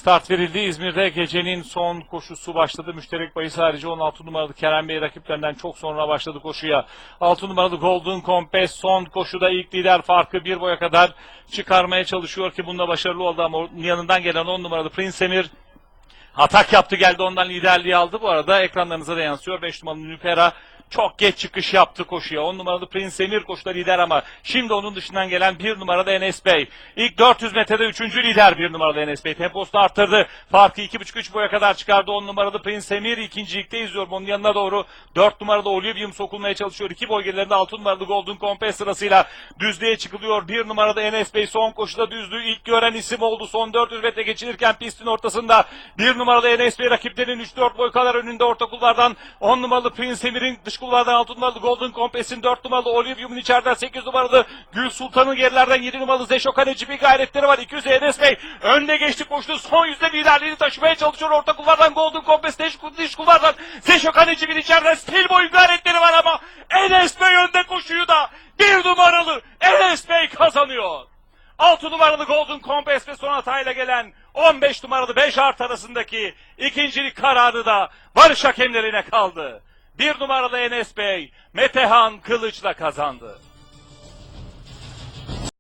Start verildi. İzmir'de gecenin son koşusu başladı. Müşterek bahis harici 16 numaralı Kerem Bey rakiplerinden çok sonra başladı koşuya. 6 numaralı Golden Compass son koşuda ilk lider farkı bir boya kadar çıkarmaya çalışıyor ki bunda başarılı oldu ama yanından gelen 10 numaralı Prince Emir atak yaptı, geldi, ondan liderliği aldı. Bu arada ekranlarınıza da yansıyor. 5 numaralı Nüpera çok geç çıkış yaptı koşuya. 10 numaralı Prince Emir koşuda lider ama şimdi onun dışından gelen 1 numaralı Enes Bey. İlk 400 metrede 3. lider 1 numaralı Enes Bey. Temposunu arttırdı. Farkı 2,5-3 boya kadar çıkardı. 10 numaralı Prince Emir ikincilikte izliyorum. Onun yanına doğru 4 numaralı Olivium sokulmaya çalışıyor. 2 boy gerilerinde 6 numaralı Golden Compass sırasıyla düzlüğe çıkılıyor. 1 numaralı Enes Bey son koşuda düzlüğü ilk gören isim oldu. Son 400 metre geçilirken pistin ortasında 1 numaralı Enes Bey rakiplerinin 3-4 boy kadar önünde orta kulvardan. 10 numaralı Prince Emir'in dış kulvardan 6 numaralı Golden Compass'in 4 numaralı Olivium'un içeriden 8 numaralı Gül Sultan'ın gerilerden 7 numaralı Zeşo Kaleci bir gayretleri var. 200 Enes Bey önde geçti koştu. Son yüzde liderliğini taşımaya çalışıyor. Orta kulvardan Golden Compass, dış kulvardan Zeşo Kaleci bir içeriden stil boyu gayretleri var ama Enes Bey önde koşuyu da 1 numaralı Enes Bey kazanıyor. 6 numaralı Golden Compass ve son hatayla gelen 15 numaralı 5 art arasındaki ikincilik kararı da varış hakemlerine kaldı. 1 numaralı Enes Bey, Metehan Kılıç'la kazandı.